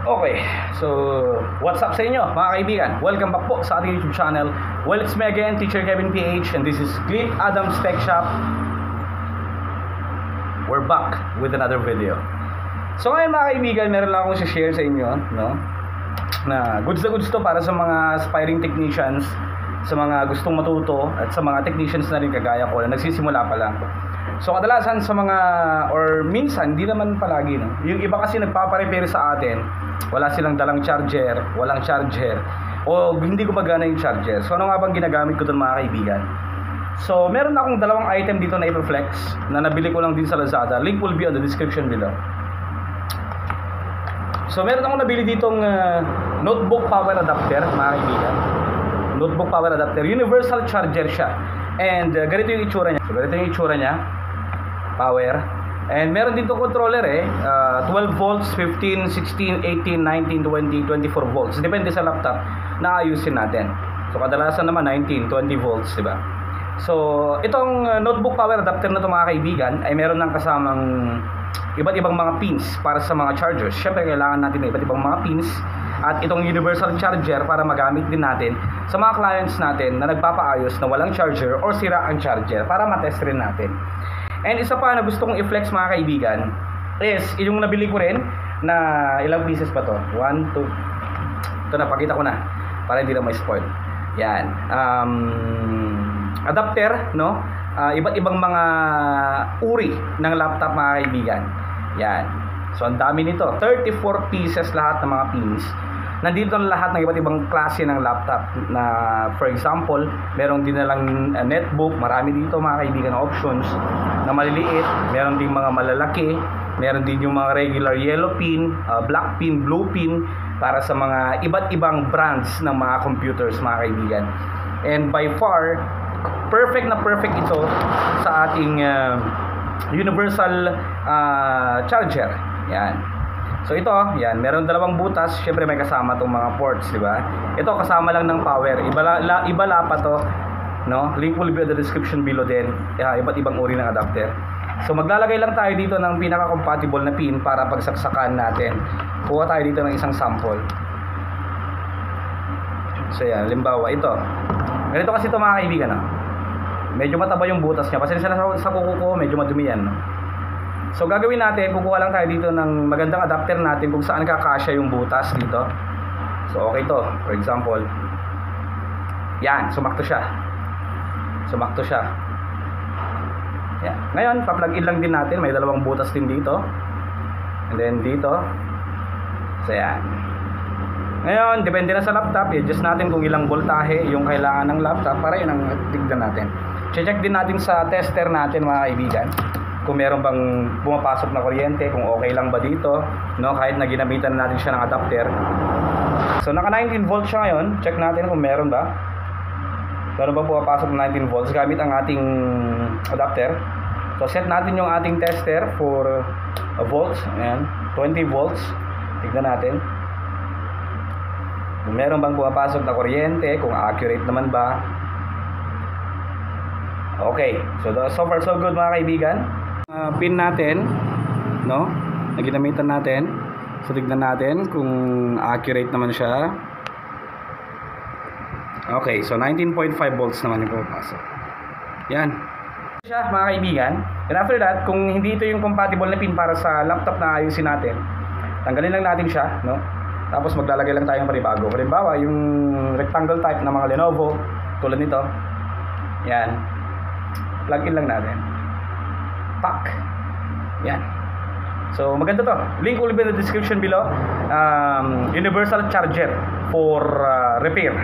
Okay, so what's up sa inyo mga kaibigan? Welcome back po sa ating YouTube channel. Well, it's me again, Teacher Kevin PH, and this is Cliff Adams Tech Shop. We're back with another video. So ngayon mga kaibigan, meron lang akong share sa inyo, no? Na goods to para sa mga aspiring technicians, sa mga gustong matuto, at sa mga technicians na rin kagaya ko na nagsisimula pa lang. So kadalasan sa mga, or minsan, hindi naman palagi, no? Yung iba kasi nagpaparepair sa atin, wala silang dalang charger, walang charger, o hindi gumagana yung charger. So ano nga bang ginagamit ko doon mga kaibigan? So meron akong dalawang item dito na i-flex na nabili ko lang din sa Lazada. Link will be on the description below. So meron akong nabili ditong notebook power adapter mga kaibigan. Notebook power adapter, universal charger siya. And ganito yung itsura niya. So ganito yung itsura niya. Power. And meron din itong controller 12 volts, 15, 16, 18, 19, 20, 24 volts. Depende sa laptop na ayusin natin. So kadalasan naman 19, 20 volts, diba? So itong notebook power adapter na ito mga kaibigan ay meron ng kasamang iba't ibang mga pins para sa mga chargers. Syempre kailangan natin ng iba't ibang mga pins at itong universal charger para magamit din natin sa mga clients natin na nagpapaayos na walang charger or sira ang charger para matest rin natin. And isa pa na gusto kong i-flex mga kaibigan is yung nabili ko rin na ilang pieces pa to? 1, 2. Ito na, pakita ko na para hindi na may spoil. Yan. Adapter, no? Iba't ibang mga uri ng laptop mga kaibigan. Yan. So ang dami nito. 34 pieces lahat ng mga pins. Nandito na lahat ng iba't ibang klase ng laptop na, for example, meron din na lang netbook, marami dito mga kaibigan na options na maliliit, meron din mga malalaki, meron din yung mga regular yellow pin, black pin, blue pin para sa mga iba't ibang brands ng mga computers mga kaibigan. And by far, perfect na perfect ito sa ating universal charger. Yan. So ito, yan, meron dalawang butas, syempre may kasama tong mga ports, di ba? Ito kasama lang ng power. Iba pa to, no? Link will be in the description below din. Iba't ibang uri ng adapter. So maglalagay lang tayo dito ng pinaka-compatible na pin para pagsaksakan natin. Kuha tayo dito ng isang sample. So yan, halimbawa ito. Ganito kasi ito mga kaibigan, no? Medyo mataba yung butas niya. Pasensya na sa kuko ko, medyo madumi yan, no? So gagawin natin, kukuha lang tayo dito ng magandang adapter natin kung saan kakasya yung butas dito. So okay to, for example. Yan, sumakto siya. Sumakto siya. Yan. Ngayon, pa-plug in lang din natin, may dalawang butas din dito. And then dito. So yan. Ngayon, depende na sa laptop, i-adjust natin kung ilang voltahe yung kailangan ng laptop para yun ang tignan natin. Check din natin sa tester natin mga kaibigan kung meron bang pumapasok na kuryente, kung okay lang ba dito, no, kahit na ginamitan natin siya ng adapter. So naka 19 volts siya ngayon. Check natin kung meron ba. Meron ba pumapasok na 19 volts gamit ang ating adapter. So set natin yung ating tester for volts. Ayan, 20 volts. Tignan natin kung meron bang pumapasok na kuryente, kung accurate naman ba. Okay, so far so good mga kaibigan. Pin natin, no, na ginamitan natin. So tignan natin kung accurate naman siya. Okay, so 19.5 volts naman yung pumapasok. Yan siya mga kaibigan. And after that, kung hindi ito yung compatible na pin para sa laptop na ayusin natin, tanggalin lang natin siya, no. Tapos maglalagay lang tayo ng panibago. Halimbawa, yung rectangle type ng mga Lenovo, tulad nito. Yan. Plug in lang natin. Pack. Yan. So, maganda to. Link will be in the description below. Universal charger for repair.